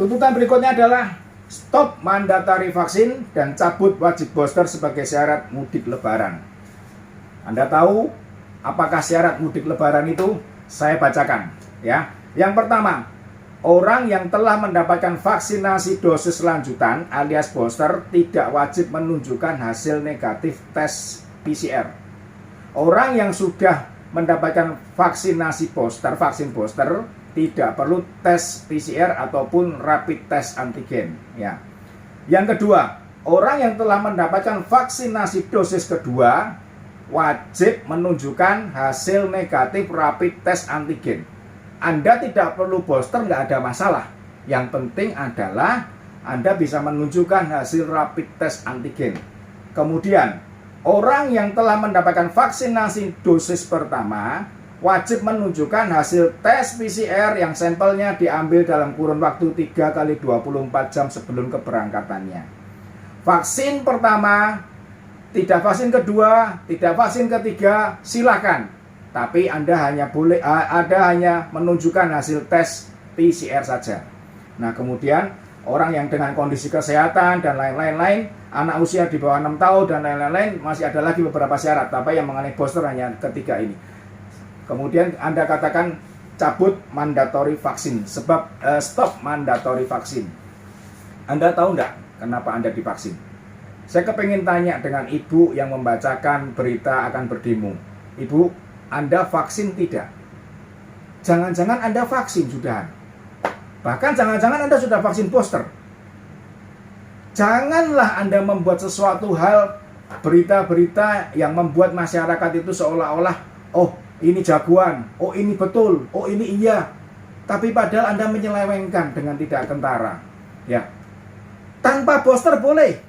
Tuntutan berikutnya adalah stop mandatory vaksin dan cabut wajib booster sebagai syarat mudik lebaran. Anda tahu apakah syarat mudik lebaran itu? Saya bacakan ya. Yang pertama, orang yang telah mendapatkan vaksinasi dosis lanjutan alias booster tidak wajib menunjukkan hasil negatif tes PCR. Orang yang sudah mendapatkan vaksinasi booster, vaksin booster, tidak perlu tes PCR ataupun rapid test antigen ya. Yang kedua, orang yang telah mendapatkan vaksinasi dosis kedua wajib menunjukkan hasil negatif rapid test antigen. Anda tidak perlu booster, nggak ada masalah. Yang penting adalah Anda bisa menunjukkan hasil rapid test antigen. Kemudian, orang yang telah mendapatkan vaksinasi dosis pertama wajib menunjukkan hasil tes PCR yang sampelnya diambil dalam kurun waktu 3 kali 24 jam sebelum keberangkatannya. Vaksin pertama, tidak vaksin kedua, tidak vaksin ketiga, silakan. Tapi Anda hanya menunjukkan hasil tes PCR saja. Nah, kemudian orang yang dengan kondisi kesehatan dan lain-lain, anak usia di bawah 6 tahun dan lain-lain, masih ada lagi beberapa syarat. Tapi yang mengenai booster hanya ketiga ini. Kemudian Anda katakan cabut mandatory vaksin, stop mandatory vaksin. Anda tahu enggak kenapa Anda divaksin? Saya kepingin tanya dengan ibu yang membacakan berita akan berdemo. Ibu, Anda vaksin tidak? Jangan-jangan Anda vaksin sudah. Bahkan jangan-jangan Anda sudah vaksin booster. Janganlah Anda membuat sesuatu hal, berita-berita yang membuat masyarakat itu seolah-olah, oh ini jagoan, oh ini betul, oh ini iya. Tapi padahal Anda menyelewengkan dengan tidak kentara. Ya. Tanpa booster boleh.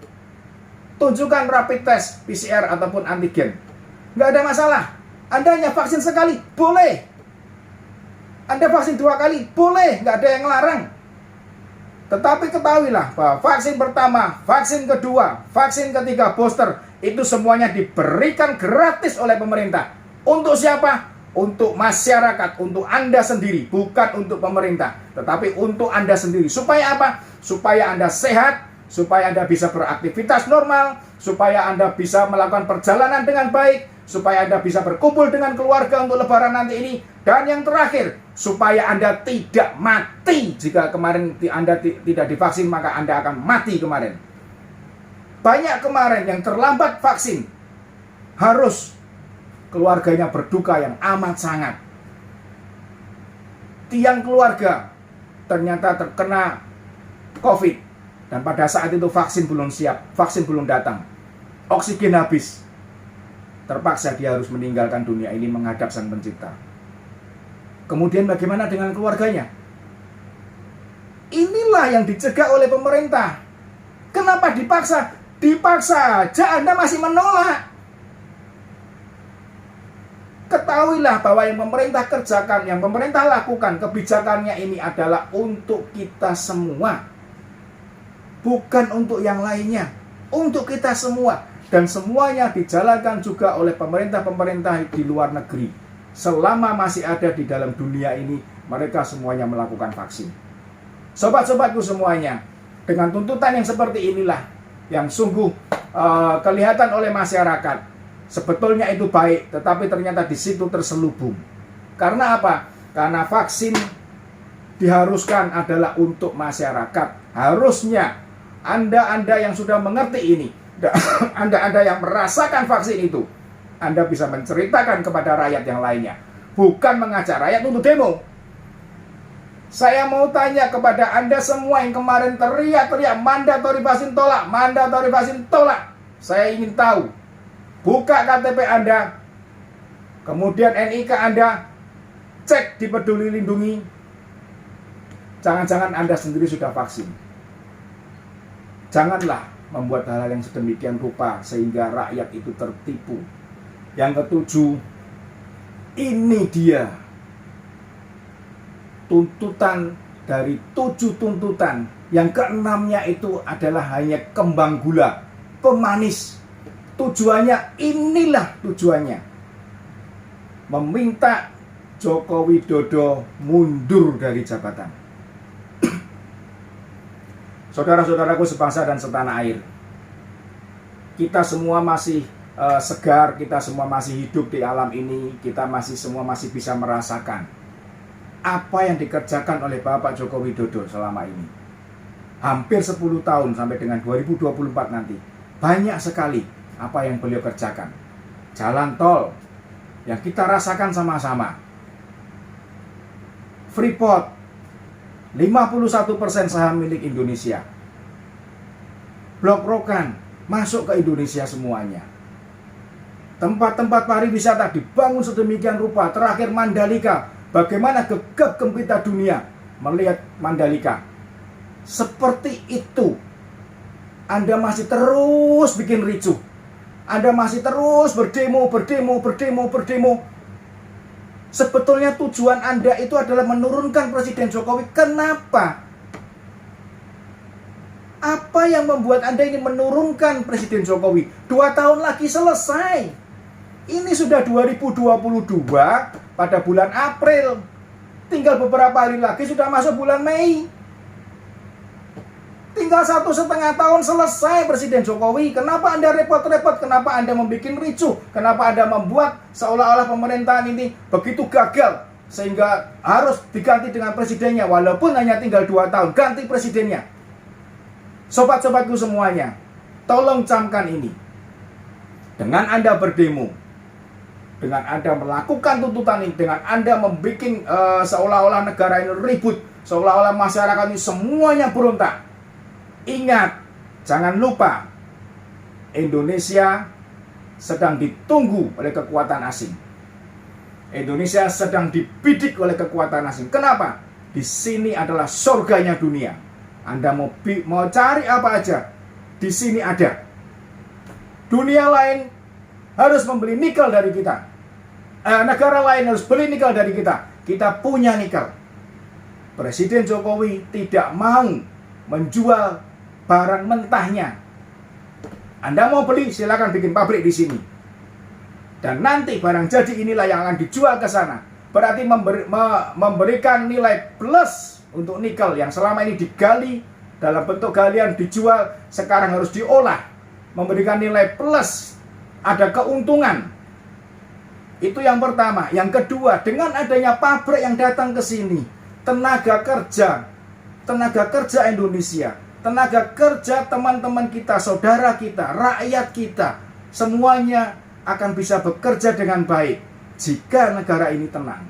Tunjukkan rapid test PCR ataupun antigen. Nggak ada masalah. Anda hanya vaksin sekali, boleh. Anda vaksin 2 kali, boleh. Nggak ada yang larang. Tetapi ketahuilah bahwa vaksin pertama, vaksin kedua, vaksin ketiga, booster, itu semuanya diberikan gratis oleh pemerintah. Untuk siapa? Untuk masyarakat, untuk Anda sendiri, bukan untuk pemerintah, tetapi untuk Anda sendiri. Supaya apa? Supaya Anda sehat, supaya Anda bisa beraktivitas normal, supaya Anda bisa melakukan perjalanan dengan baik, supaya Anda bisa berkumpul dengan keluarga untuk lebaran nanti ini. Dan yang terakhir, supaya Anda tidak mati. Jika kemarin Anda tidak divaksin, maka Anda akan mati kemarin. Banyak kemarin yang terlambat vaksin, harus keluarganya berduka yang amat sangat. Tiang keluarga ternyata terkena COVID. Dan pada saat itu vaksin belum siap, vaksin belum datang. Oksigen habis. Terpaksa dia harus meninggalkan dunia ini menghadap Sang Pencipta. Kemudian bagaimana dengan keluarganya? Inilah yang dicegah oleh pemerintah. Kenapa dipaksa? Dipaksa aja Anda masih menolak. Ketahuilah bahwa yang pemerintah kerjakan, yang pemerintah lakukan, kebijakannya ini adalah untuk kita semua. Bukan untuk yang lainnya. Untuk kita semua. Dan semuanya dijalankan juga oleh pemerintah-pemerintah di luar negeri. Selama masih ada di dalam dunia ini, mereka semuanya melakukan vaksin. Sobat-sobatku semuanya, dengan tuntutan yang seperti inilah, yang sungguh kelihatan oleh masyarakat. Sebetulnya itu baik, tetapi ternyata di situ terselubung. Karena apa? Karena vaksin diharuskan adalah untuk masyarakat. Harusnya Anda yang sudah mengerti ini, Anda yang merasakan vaksin itu, Anda bisa menceritakan kepada rakyat yang lainnya. Bukan mengajak rakyat untuk demo. Saya mau tanya kepada Anda semua yang kemarin teriak-teriak mandatory vaksin tolak, mandatory vaksin tolak. Saya ingin tahu. Buka KTP Anda, kemudian NIK Anda, cek di Peduli Lindungi. Jangan-jangan Anda sendiri sudah vaksin. Janganlah membuat hal-hal yang sedemikian rupa sehingga rakyat itu tertipu. Yang ketujuh, ini dia tuntutan dari 7 tuntutan. Yang keenamnya itu adalah hanya kembang gula, pemanis. Tujuannya, inilah tujuannya. Meminta Joko Widodo mundur dari jabatan. Saudara-saudaraku sebangsa dan setanah air, kita semua masih segar, kita semua masih hidup di alam ini, kita semua masih bisa merasakan apa yang dikerjakan oleh Bapak Joko Widodo selama ini. Hampir 10 tahun sampai dengan 2024 nanti. Banyak sekali apa yang beliau kerjakan. Jalan tol yang kita rasakan sama-sama. Freeport, 51% saham milik Indonesia. Blok Rokan masuk ke Indonesia semuanya. Tempat-tempat pariwisata dibangun sedemikian rupa. Terakhir Mandalika, bagaimana gegap gempita dunia melihat Mandalika. Seperti itu. Anda masih terus bikin ricuh. Anda masih terus berdemo. Sebetulnya tujuan Anda itu adalah menurunkan Presiden Jokowi. Kenapa? Apa yang membuat Anda ini menurunkan Presiden Jokowi? 2 tahun lagi selesai. Ini sudah 2022 pada bulan April. Tinggal beberapa hari lagi sudah masuk bulan Mei. Tinggal 1,5 tahun selesai Presiden Jokowi. Kenapa Anda repot-repot? Kenapa Anda membuat ricuh? Kenapa Anda membuat seolah-olah pemerintahan ini begitu gagal sehingga harus diganti dengan presidennya? Walaupun hanya tinggal 2 tahun, ganti presidennya. Sobat-sobatku semuanya, tolong camkan ini. Dengan Anda berdemo, dengan Anda melakukan tuntutan ini, dengan Anda membuat seolah-olah negara ini ribut, seolah-olah masyarakat ini semuanya berontak. Ingat, jangan lupa, Indonesia sedang ditunggu oleh kekuatan asing. Indonesia sedang dibidik oleh kekuatan asing. Kenapa? Di sini adalah surganya dunia. Anda mau cari apa aja, di sini ada. Dunia lain harus membeli nikel dari kita. Negara lain harus beli nikel dari kita. Kita punya nikel. Presiden Jokowi tidak mau menjual barang mentahnya. Anda mau beli, silakan bikin pabrik di sini. Dan nanti barang jadi inilah yang akan dijual ke sana. Berarti memberikan nilai plus untuk nikel yang selama ini digali dalam bentuk galian, dijual, sekarang harus diolah. Memberikan nilai plus, ada keuntungan. Itu yang pertama. Yang kedua, dengan adanya pabrik yang datang ke sini, tenaga kerja Indonesia, tenaga kerja teman-teman kita, saudara kita, rakyat kita, semuanya akan bisa bekerja dengan baik jika negara ini tenang.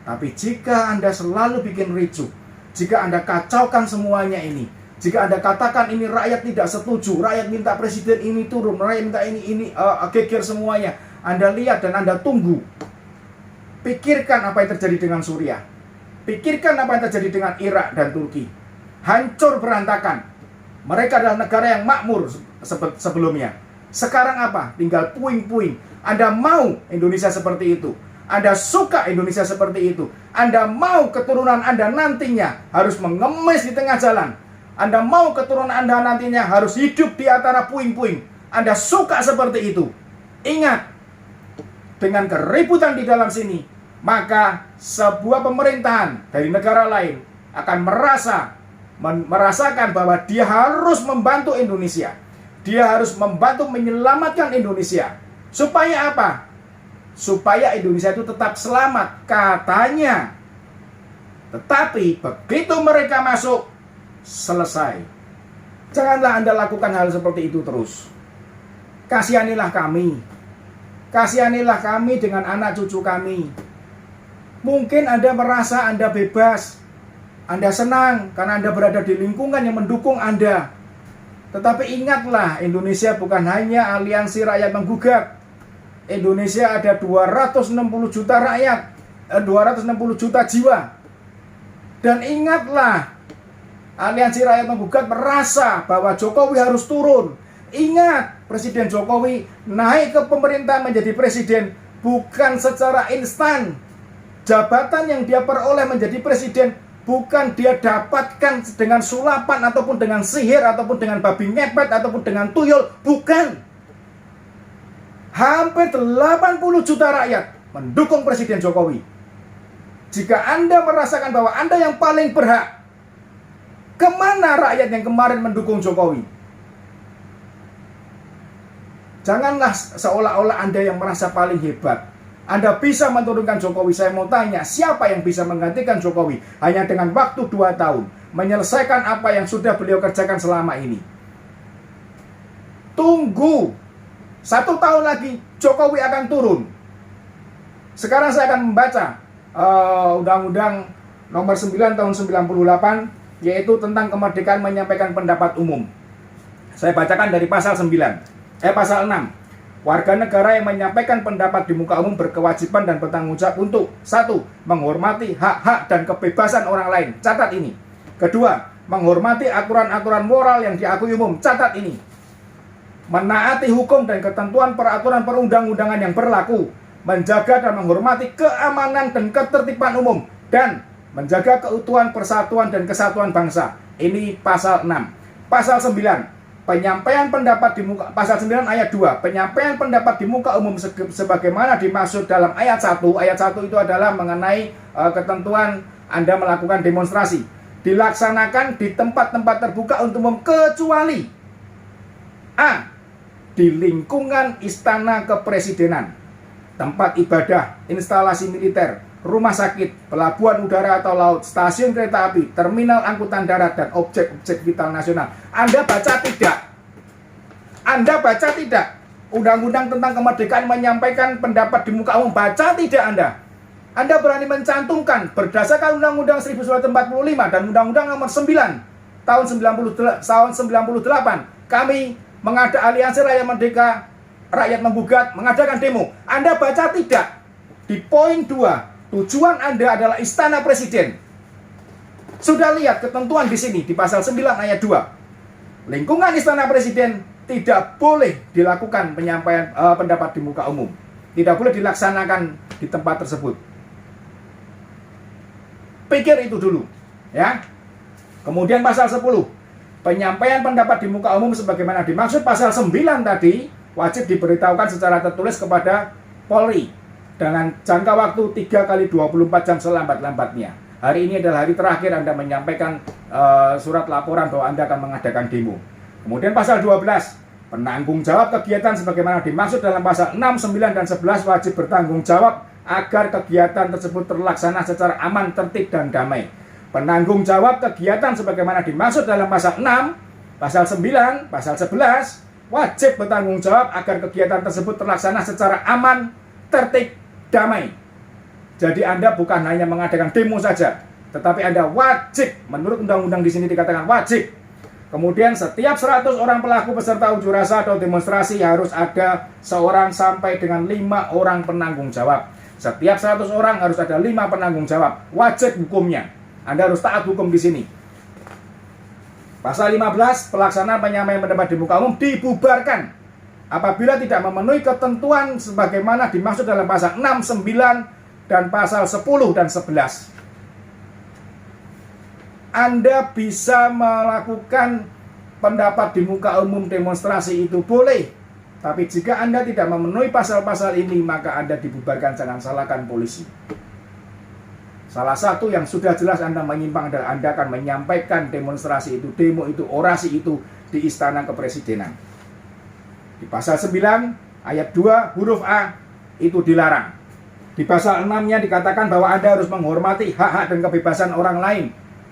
Tapi jika Anda selalu bikin ricuh, jika Anda kacaukan semuanya ini, jika Anda katakan ini rakyat tidak setuju, rakyat minta presiden ini turun, rakyat minta ini geger semuanya, Anda lihat dan Anda tunggu. Pikirkan apa yang terjadi dengan Suriah. Pikirkan apa yang terjadi dengan Irak dan Turki. Hancur berantakan. Mereka adalah negara yang makmur sebelumnya. Sekarang apa? Tinggal puing-puing. Anda mau Indonesia seperti itu? Anda suka Indonesia seperti itu? Anda mau keturunan Anda nantinya harus mengemis di tengah jalan? Anda mau keturunan Anda nantinya harus hidup di antara puing-puing? Anda suka seperti itu? Ingat, dengan keributan di dalam sini, maka sebuah pemerintahan dari negara lain akan merasakan bahwa dia harus membantu Indonesia. Dia harus membantu menyelamatkan Indonesia. Supaya apa? Supaya Indonesia itu tetap selamat, katanya. Tetapi begitu mereka masuk, selesai. Janganlah Anda lakukan hal seperti itu terus. Kasihanilah kami. Kasihanilah kami dengan anak cucu kami. Mungkin Anda merasa Anda bebas, Anda senang karena Anda berada di lingkungan yang mendukung Anda. Tetapi ingatlah, Indonesia bukan hanya aliansi rakyat menggugat. Indonesia ada 260 juta rakyat, 260 juta jiwa. Dan ingatlah, aliansi rakyat menggugat merasa bahwa Jokowi harus turun. Ingat, Presiden Jokowi naik ke pemerintahan menjadi presiden bukan secara instan. Jabatan yang dia peroleh menjadi presiden bukan dia dapatkan dengan sulapan ataupun dengan sihir ataupun dengan babi ngepet ataupun dengan tuyul, bukan. Hampir 80 juta rakyat mendukung Presiden Jokowi. Jika Anda merasakan bahwa Anda yang paling berhak, Kemana rakyat yang kemarin mendukung Jokowi? Janganlah seolah-olah Anda yang merasa paling hebat. Anda bisa menurunkan Jokowi. Saya mau tanya, siapa yang bisa menggantikan Jokowi hanya dengan waktu 2 tahun, menyelesaikan apa yang sudah beliau kerjakan selama ini? Tunggu 1 tahun lagi Jokowi akan turun. Sekarang saya akan membaca Undang-Undang Nomor 9 Tahun 98, yaitu tentang kemerdekaan menyampaikan pendapat umum. Saya bacakan dari pasal 6. Warga negara yang menyampaikan pendapat di muka umum berkewajiban dan bertanggung jawab untuk 1. Menghormati hak-hak dan kebebasan orang lain. Catat ini. 2. Menghormati aturan-aturan moral yang diakui umum. Catat ini. Menaati hukum dan ketentuan peraturan perundang-undangan yang berlaku. Menjaga dan menghormati keamanan dan ketertiban umum. Dan menjaga keutuhan, persatuan, dan kesatuan bangsa. Ini pasal 6. Pasal 9. Penyampaian pendapat di muka, pasal 9 ayat 2, penyampaian pendapat di muka umum sebagaimana dimaksud dalam ayat 1. Ayat 1 itu adalah mengenai ketentuan Anda melakukan demonstrasi. Dilaksanakan di tempat-tempat terbuka untuk umum kecuali A. Di lingkungan istana kepresidenan, tempat ibadah, instalasi militer, rumah sakit, pelabuhan udara atau laut, stasiun kereta api, terminal angkutan darat, dan objek-objek vital nasional. Anda baca tidak? Anda baca tidak? Undang-undang tentang kemerdekaan menyampaikan pendapat di muka umum. Baca tidak Anda? Anda berani mencantumkan berdasarkan Undang-Undang 1945 dan Undang-Undang Nomor 9 tahun 98. Kami mengada aliansi rakyat merdeka, rakyat menggugat, mengadakan demo. Anda baca tidak? Di poin 2. Tujuan Anda adalah istana presiden. Sudah lihat ketentuan di sini di pasal 9 ayat 2. Lingkungan istana presiden tidak boleh dilakukan penyampaian pendapat di muka umum. Tidak boleh dilaksanakan di tempat tersebut. Pikir itu dulu, ya. Kemudian pasal 10. Penyampaian pendapat di muka umum sebagaimana dimaksud pasal 9 tadi wajib diberitahukan secara tertulis kepada Polri dengan jangka waktu 3 kali 24 jam selambat-lambatnya. Hari ini adalah hari terakhir Anda menyampaikan surat laporan bahwa Anda akan mengadakan demo. Kemudian pasal 12, penanggung jawab kegiatan sebagaimana dimaksud dalam pasal 6, 9, dan 11 wajib bertanggung jawab agar kegiatan tersebut terlaksana secara aman, tertib, dan damai. Penanggung jawab kegiatan sebagaimana dimaksud dalam pasal 6, pasal 9, pasal 11 wajib bertanggung jawab agar kegiatan tersebut terlaksana secara aman, tertib, damai. Jadi Anda bukan hanya mengadakan demo saja, tetapi Anda wajib, menurut undang-undang di sini dikatakan wajib. Kemudian setiap 100 orang pelaku peserta unjuk rasa atau demonstrasi harus ada seorang sampai dengan 5 orang penanggung jawab. Setiap 100 orang harus ada 5 penanggung jawab. Wajib hukumnya. Anda harus taat hukum di sini. Pasal 15, pelaksana penyampaian pendapat di muka umum dibubarkan apabila tidak memenuhi ketentuan sebagaimana dimaksud dalam pasal 6, 9, dan pasal 10 dan 11. Anda bisa melakukan pendapat di muka umum, demonstrasi itu boleh. Tapi jika Anda tidak memenuhi pasal-pasal ini, maka Anda dibubarkan. Jangan salahkan polisi. Salah satu yang sudah jelas Anda menyimpang adalah Anda akan menyampaikan demonstrasi itu, demo itu, orasi itu di istana kepresidenan. Di pasal 9 ayat 2 huruf A itu dilarang. Di pasal 6-nya dikatakan bahwa Anda harus menghormati hak-hak dan kebebasan orang lain.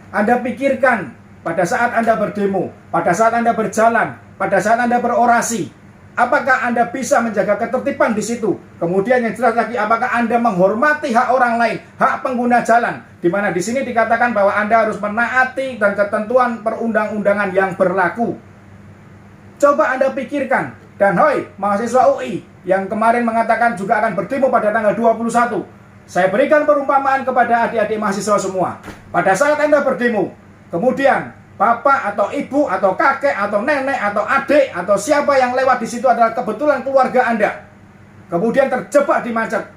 Anda pikirkan pada saat Anda berdemo, pada saat Anda berjalan, pada saat Anda berorasi, apakah Anda bisa menjaga ketertiban di situ? Kemudian yang jelas lagi, apakah Anda menghormati hak orang lain, hak pengguna jalan? Di mana di sini dikatakan bahwa Anda harus menaati dan ketentuan perundang-undangan yang berlaku. Coba Anda pikirkan. Dan hoi, mahasiswa UI yang kemarin mengatakan juga akan berdemo pada tanggal 21. Saya berikan perumpamaan kepada adik-adik mahasiswa semua. Pada saat Anda berdemo, kemudian bapak atau ibu atau kakek atau nenek atau adik atau siapa yang lewat di situ adalah kebetulan keluarga Anda. Kemudian terjebak di macet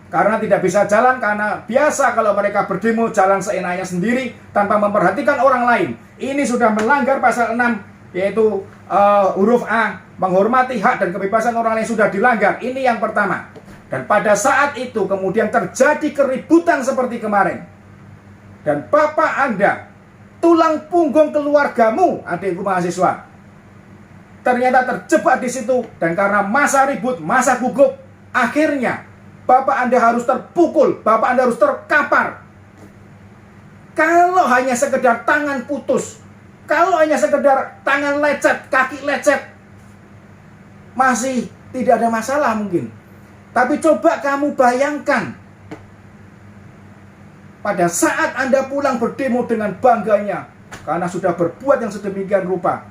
karena tidak bisa jalan, karena biasa kalau mereka berdemo jalan seenaknya sendiri tanpa memperhatikan orang lain. Ini sudah melanggar pasal 6, yaitu huruf A, menghormati hak dan kebebasan orang lain sudah dilanggar. Ini yang pertama. Dan pada saat itu kemudian terjadi keributan seperti kemarin, dan bapak Anda tulang punggung keluargamu, adikku mahasiswa, ternyata terjebak di situ. Dan karena masa ribut, masa gugup, akhirnya bapak Anda harus terpukul, bapak Anda harus terkapar. Kalau hanya sekedar tangan putus, kalau hanya sekedar tangan lecet, kaki lecet, masih tidak ada masalah mungkin. Tapi coba kamu bayangkan, pada saat Anda pulang berdemo dengan bangganya, karena sudah berbuat yang sedemikian rupa,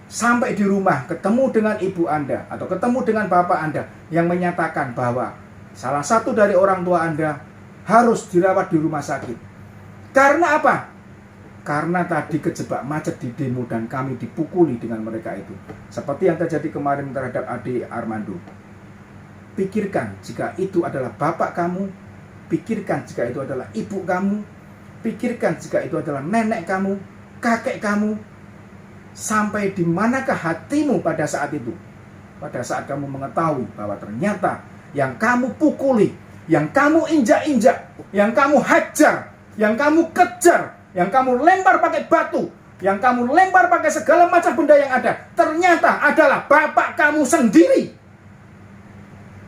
sampai di rumah ketemu dengan ibu Anda atau ketemu dengan bapak Anda yang menyatakan bahwa salah satu dari orang tua Anda harus dirawat di rumah sakit. Karena apa? Karena tadi kejebak macet di demo dan kami dipukuli dengan mereka itu. Seperti yang terjadi kemarin terhadap adik Armando. Pikirkan jika itu adalah bapak kamu, pikirkan jika itu adalah ibu kamu, pikirkan jika itu adalah nenek kamu, kakek kamu. Sampai di manakah hatimu pada saat itu? Pada saat kamu mengetahui bahwa ternyata yang kamu pukuli, yang kamu injak-injak, yang kamu hajar, yang kamu kejar, yang kamu lempar pakai batu, yang kamu lempar pakai segala macam benda yang ada, ternyata adalah bapak kamu sendiri.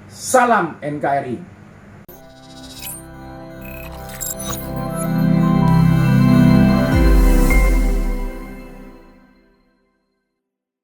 Salam NKRI.